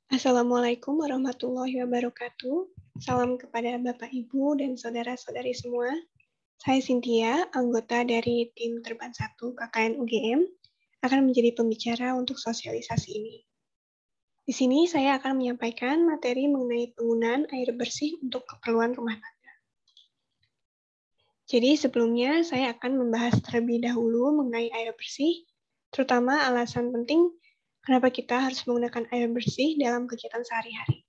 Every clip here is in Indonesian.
Assalamualaikum warahmatullahi wabarakatuh. Salam kepada Bapak, Ibu, dan saudara-saudari semua. Saya Cynthia, anggota dari tim Terban 1 KKN UGM, akan menjadi pembicara untuk sosialisasi ini. Di sini saya akan menyampaikan materi mengenai penggunaan air bersih untuk keperluan rumah tangga. Jadi sebelumnya saya akan membahas terlebih dahulu mengenai air bersih, terutama alasan penting kenapa kita harus menggunakan air bersih dalam kegiatan sehari-hari.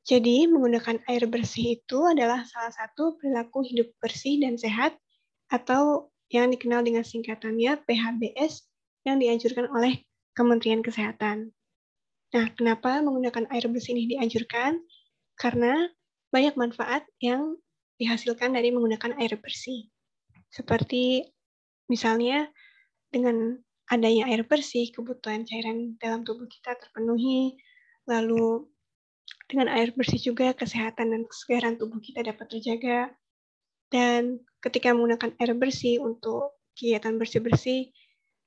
Jadi, menggunakan air bersih itu adalah salah satu perilaku hidup bersih dan sehat, atau yang dikenal dengan singkatannya PHBS, yang dianjurkan oleh Kementerian Kesehatan. Nah, kenapa menggunakan air bersih ini dianjurkan? Karena banyak manfaat yang dihasilkan dari menggunakan air bersih. Seperti misalnya dengan adanya air bersih, kebutuhan cairan dalam tubuh kita terpenuhi, lalu dengan air bersih juga kesehatan dan kesegaran tubuh kita dapat terjaga. Dan ketika menggunakan air bersih untuk kegiatan bersih-bersih,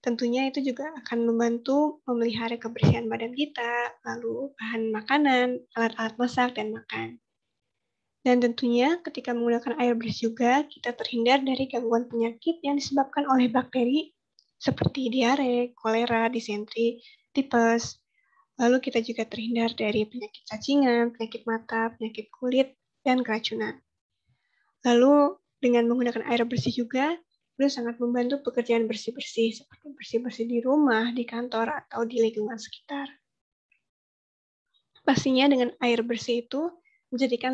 tentunya itu juga akan membantu memelihara kebersihan badan kita, lalu bahan makanan, alat-alat masak, dan makan. Dan tentunya ketika menggunakan air bersih juga, kita terhindar dari gangguan penyakit yang disebabkan oleh bakteri seperti diare, kolera, disentri, tipes. Lalu kita juga terhindar dari penyakit cacingan, penyakit mata, penyakit kulit, dan keracunan. Lalu dengan menggunakan air bersih juga, itu sangat membantu pekerjaan bersih-bersih, seperti bersih-bersih di rumah, di kantor, atau di lingkungan sekitar. Pastinya dengan air bersih itu menjadikan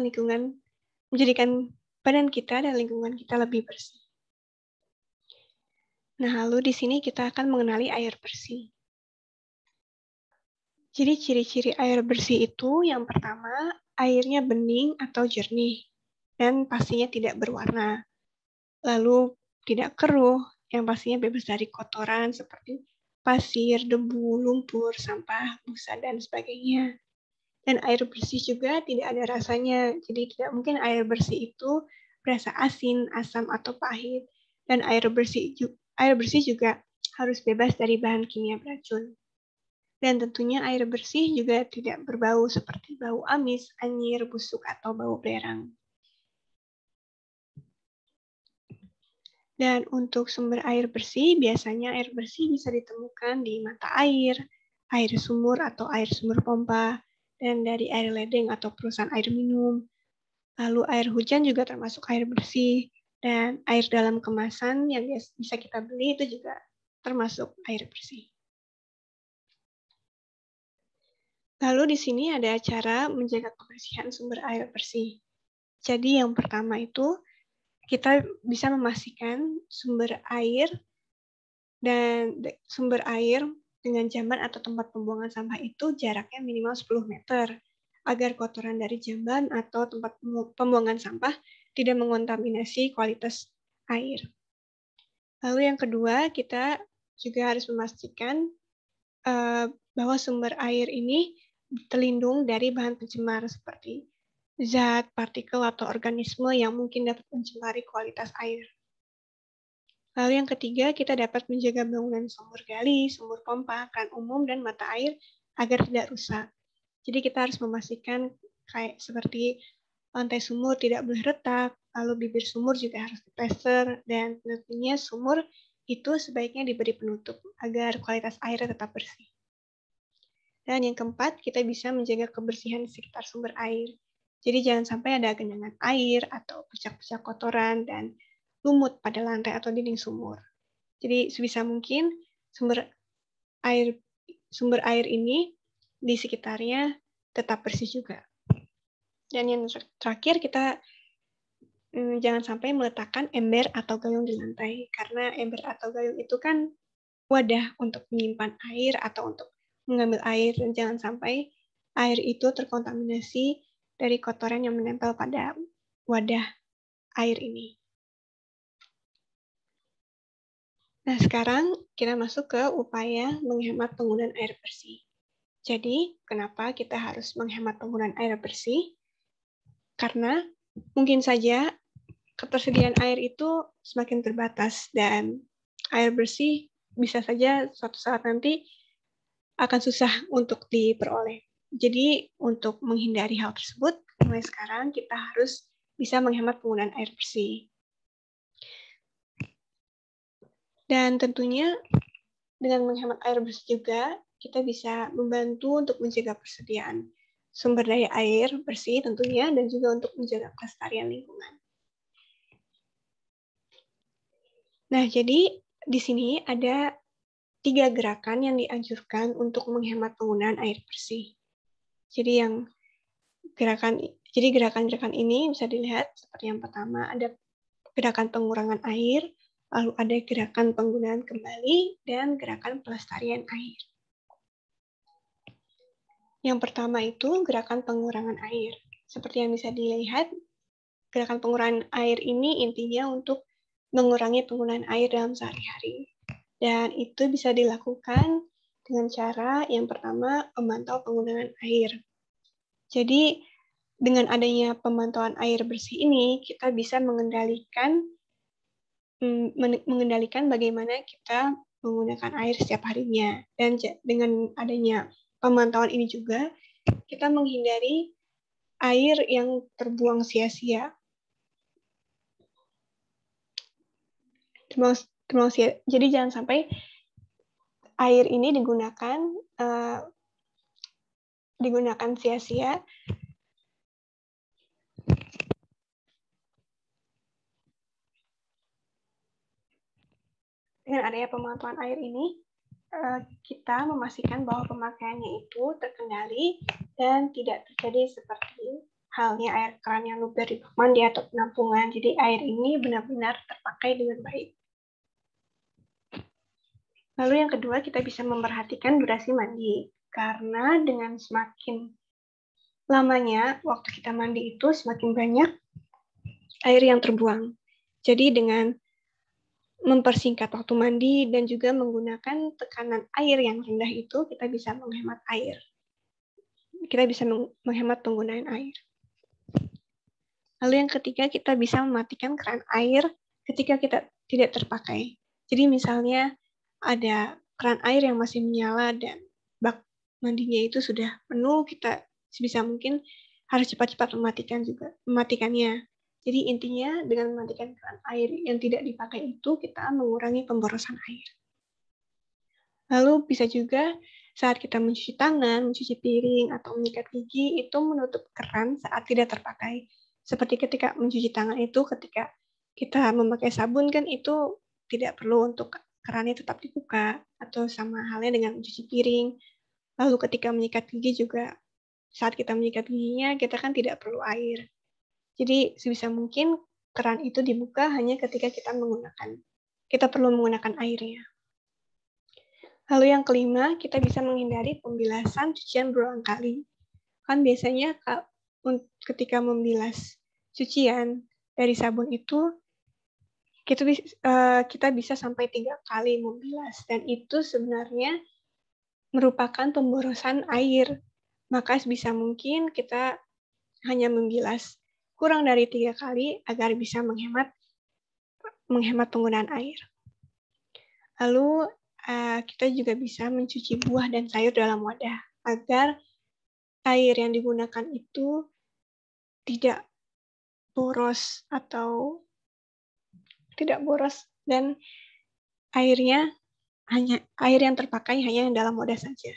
badan kita dan lingkungan kita lebih bersih. Nah, lalu di sini kita akan mengenali air bersih. Jadi ciri-ciri air bersih itu yang pertama, airnya bening atau jernih, dan pastinya tidak berwarna. Lalu tidak keruh, yang pastinya bebas dari kotoran seperti pasir, debu, lumpur, sampah, busa, dan sebagainya. Dan air bersih juga tidak ada rasanya, jadi tidak mungkin air bersih itu berasa asin, asam, atau pahit. Dan air bersih juga harus bebas dari bahan kimia beracun. Dan tentunya air bersih juga tidak berbau seperti bau amis, anyir, busuk, atau bau belerang. Dan untuk sumber air bersih, biasanya air bersih bisa ditemukan di mata air sumur atau air sumur pompa, dan dari air ledeng atau perusahaan air minum. Lalu air hujan juga termasuk air bersih, dan air dalam kemasan yang bisa kita beli itu juga termasuk air bersih. Lalu di sini ada cara menjaga kebersihan sumber air bersih. Jadi yang pertama itu kita bisa memastikan sumber air dengan jamban atau tempat pembuangan sampah itu jaraknya minimal 10 meter agar kotoran dari jamban atau tempat pembuangan sampah tidak mengontaminasi kualitas air. Lalu yang kedua, kita juga harus memastikan bahwa sumber air ini terlindung dari bahan pencemar seperti zat, partikel, atau organisme yang mungkin dapat mencemari kualitas air. Lalu yang ketiga, kita dapat menjaga bangunan sumur gali, sumur pompa, kran umum, dan mata air agar tidak rusak. Jadi kita harus memastikan kayak seperti lantai sumur tidak boleh retak, lalu bibir sumur juga harus diplester, dan tentunya sumur itu sebaiknya diberi penutup agar kualitas airnya tetap bersih. Dan yang keempat, kita bisa menjaga kebersihan di sekitar sumber air. Jadi jangan sampai ada genangan air atau bercak-bercak kotoran dan lumut pada lantai atau dinding sumur. Jadi sebisa mungkin sumber air ini di sekitarnya tetap bersih juga. Dan yang terakhir, kita jangan sampai meletakkan ember atau gayung di lantai, karena ember atau gayung itu kan wadah untuk menyimpan air atau untuk mengambil air, dan jangan sampai air itu terkontaminasi dari kotoran yang menempel pada wadah air ini. Nah, sekarang kita masuk ke upaya menghemat penggunaan air bersih. Jadi, kenapa kita harus menghemat penggunaan air bersih? Karena mungkin saja ketersediaan air itu semakin terbatas dan air bersih bisa saja suatu saat nanti akan susah untuk diperoleh. Jadi untuk menghindari hal tersebut, mulai sekarang kita harus bisa menghemat penggunaan air bersih. Dan tentunya dengan menghemat air bersih juga, kita bisa membantu untuk menjaga persediaan sumber daya air bersih tentunya, dan juga untuk menjaga kelestarian lingkungan. Nah, jadi di sini ada 3 gerakan yang dianjurkan untuk menghemat penggunaan air bersih. Jadi gerakan-gerakan ini bisa dilihat seperti yang pertama ada gerakan pengurangan air, lalu ada gerakan penggunaan kembali, dan gerakan pelestarian air. Yang pertama itu gerakan pengurangan air. Seperti yang bisa dilihat, gerakan pengurangan air ini intinya untuk mengurangi penggunaan air dalam sehari-hari. Dan itu bisa dilakukan dengan cara yang pertama memantau penggunaan air. Jadi dengan adanya pemantauan air bersih ini, kita bisa mengendalikan bagaimana kita menggunakan air setiap harinya. Dan dengan adanya pemantauan ini juga, kita menghindari air yang terbuang sia-sia. Jadi jangan sampai air ini digunakan sia-sia. Dengan adanya pemantauan air ini, kita memastikan bahwa pemakaiannya itu terkendali dan tidak terjadi seperti halnya air keran yang luber di bak mandi atau penampungan. Jadi air ini benar-benar terpakai dengan baik. Lalu yang kedua, kita bisa memperhatikan durasi mandi. Karena dengan semakin lamanya waktu kita mandi itu, semakin banyak air yang terbuang. Jadi dengan mempersingkat waktu mandi dan juga menggunakan tekanan air yang rendah itu, kita bisa menghemat air. Kita bisa menghemat penggunaan air. Lalu yang ketiga, kita bisa mematikan keran air ketika kita tidak terpakai. Jadi misalnya ada keran air yang masih menyala dan bak mandinya itu sudah penuh, kita sebisa mungkin harus cepat-cepat mematikannya. Jadi intinya dengan mematikan keran air yang tidak dipakai itu, kita mengurangi pemborosan air. Lalu bisa juga saat kita mencuci tangan, mencuci piring, atau menyikat gigi, itu menutup keran saat tidak terpakai. Seperti ketika mencuci tangan itu, ketika kita memakai sabun kan itu tidak perlu untuk kerannya tetap dibuka, atau sama halnya dengan mencuci piring. Lalu ketika menyikat gigi juga, saat kita menyikat giginya, kita kan tidak perlu air. Jadi sebisa mungkin keran itu dibuka hanya ketika kita perlu menggunakan airnya. Lalu yang kelima, kita bisa menghindari pembilasan cucian berulang kali. Kan biasanya ketika membilas cucian dari sabun itu, kita bisa sampai 3 kali membilas. Dan itu sebenarnya merupakan pemborosan air. Maka sebisa mungkin kita hanya membilas kurang dari 3 kali agar bisa menghemat penggunaan air. Lalu kita juga bisa mencuci buah dan sayur dalam wadah agar air yang digunakan itu tidak boros dan air yang terpakai hanya yang dalam wadah saja.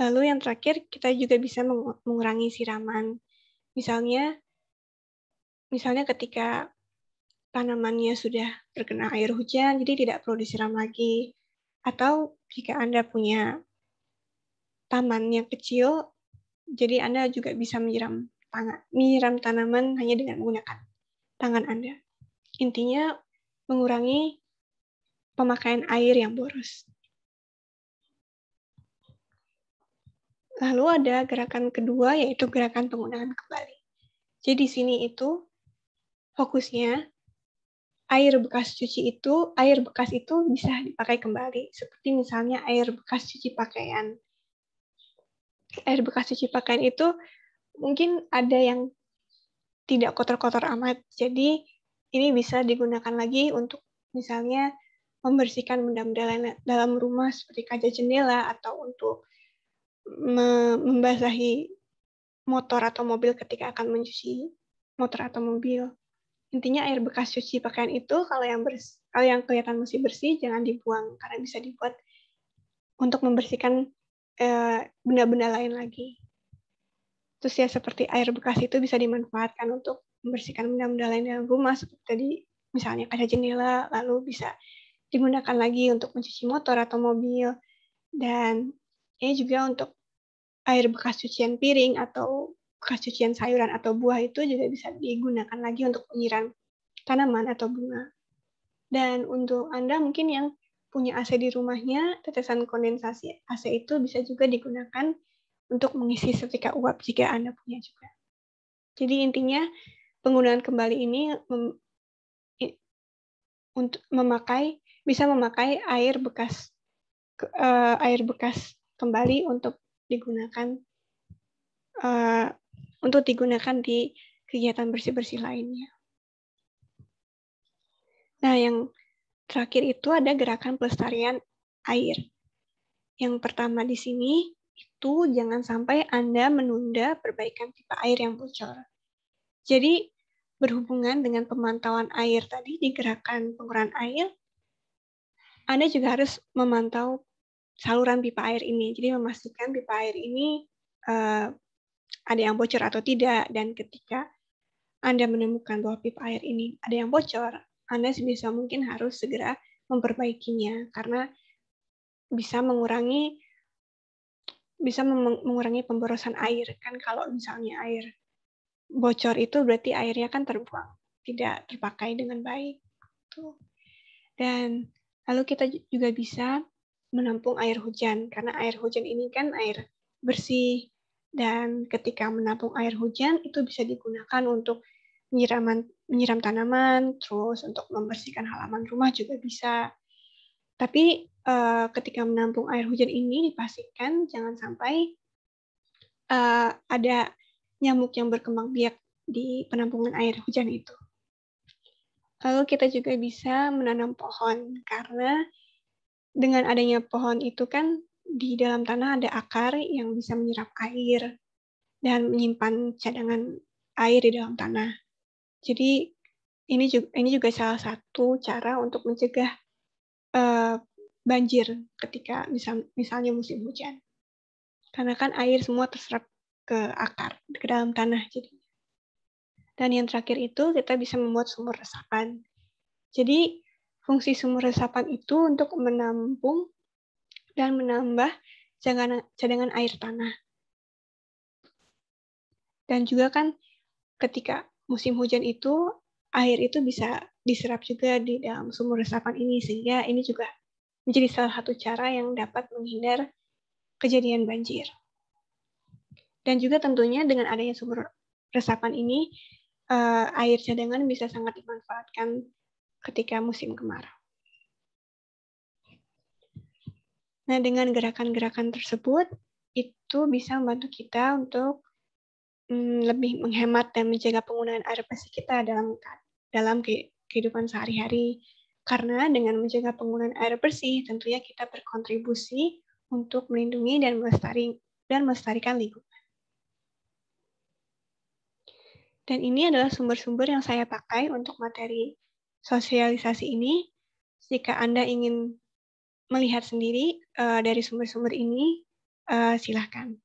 Lalu yang terakhir, kita juga bisa mengurangi siraman. Misalnya ketika tanamannya sudah terkena air hujan, jadi tidak perlu disiram lagi. Atau jika Anda punya taman yang kecil, jadi Anda juga bisa menyiram tanaman hanya dengan menggunakan tangan Anda. Intinya mengurangi pemakaian air yang boros. Lalu ada gerakan kedua, yaitu gerakan penggunaan kembali. Jadi di sini itu fokusnya air bekas itu bisa dipakai kembali. Seperti misalnya air bekas cuci pakaian. Air bekas cuci pakaian itu mungkin ada yang tidak kotor-kotor amat. Jadi ini bisa digunakan lagi untuk misalnya membersihkan benda-benda lain dalam rumah seperti kaca jendela atau untuk membasahi motor atau mobil ketika akan mencuci motor atau mobil. Intinya air bekas cuci pakaian itu kalau yang kelihatan masih bersih jangan dibuang karena bisa dibuat untuk membersihkan benda-benda lain lagi. Terus ya seperti air bekas itu bisa dimanfaatkan untuk membersihkan benda-benda lain dalam rumah seperti tadi misalnya kaca jendela, lalu bisa digunakan lagi untuk mencuci motor atau mobil. Dan ini juga untuk air bekas cucian piring atau bekas cucian sayuran atau buah itu juga bisa digunakan lagi untuk penyiram tanaman atau bunga. Dan untuk Anda mungkin yang punya AC di rumahnya, tetesan kondensasi AC itu bisa juga digunakan untuk mengisi setrika uap jika Anda punya juga. Jadi intinya penggunaan kembali ini untuk bisa memakai air bekas kembali untuk digunakan di kegiatan bersih-bersih lainnya. Nah, yang terakhir itu ada gerakan pelestarian air. Yang pertama di sini itu jangan sampai Anda menunda perbaikan pipa air yang bocor. Jadi berhubungan dengan pemantauan air tadi di gerakan pengurangan air, Anda juga harus memantau saluran pipa air ini. Jadi memastikan pipa air ini ada yang bocor atau tidak. Dan ketika Anda menemukan bahwa pipa air ini ada yang bocor, Anda sebisa mungkin harus segera memperbaikinya karena bisa mengurangi pemborosan air. Kan kalau misalnya air bocor itu berarti airnya kan terbuang, tidak terpakai dengan baik. Dan lalu kita juga bisa menampung air hujan, karena air hujan ini kan air bersih, dan ketika menampung air hujan itu bisa digunakan untuk menyiram tanaman, terus untuk membersihkan halaman rumah juga bisa. Tapi ketika menampung air hujan ini dipastikan jangan sampai ada nyamuk yang berkembang biak di penampungan air hujan itu. Lalu kita juga bisa menanam pohon, karena dengan adanya pohon itu kan di dalam tanah ada akar yang bisa menyerap air dan menyimpan cadangan air di dalam tanah. Jadi ini juga salah satu cara untuk mencegah banjir ketika misalnya musim hujan. Karena kan air semua terserap ke akar, ke dalam tanah jadi. Dan yang terakhir itu kita bisa membuat sumur resapan. Jadi fungsi sumur resapan itu untuk menampung dan menambah cadangan air tanah. Dan juga kan ketika musim hujan itu air itu bisa diserap juga di dalam sumur resapan ini, sehingga ini juga menjadi salah satu cara yang dapat menghindar kejadian banjir. Dan juga tentunya dengan adanya sumur resapan ini, air cadangan bisa sangat dimanfaatkan ketika musim kemarau. Nah, dengan gerakan-gerakan tersebut, itu bisa membantu kita untuk lebih menghemat dan menjaga penggunaan air bersih kita dalam kehidupan sehari-hari. Karena dengan menjaga penggunaan air bersih, tentunya kita berkontribusi untuk melindungi dan melestarikan lingkungan. Dan ini adalah sumber-sumber yang saya pakai untuk materi sosialisasi ini. Jika Anda ingin melihat sendiri dari sumber-sumber ini, silakan.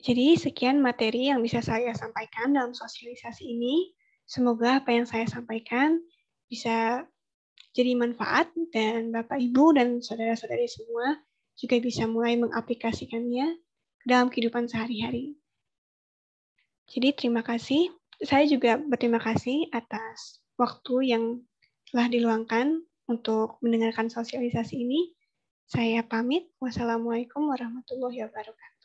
Jadi sekian materi yang bisa saya sampaikan dalam sosialisasi ini. Semoga apa yang saya sampaikan bisa jadi manfaat dan Bapak, Ibu, dan saudara-saudari semua juga bisa mulai mengaplikasikannya dalam kehidupan sehari-hari. Jadi terima kasih. Saya juga berterima kasih atas waktu yang telah diluangkan untuk mendengarkan sosialisasi ini. Saya pamit. Wassalamualaikum warahmatullahi wabarakatuh.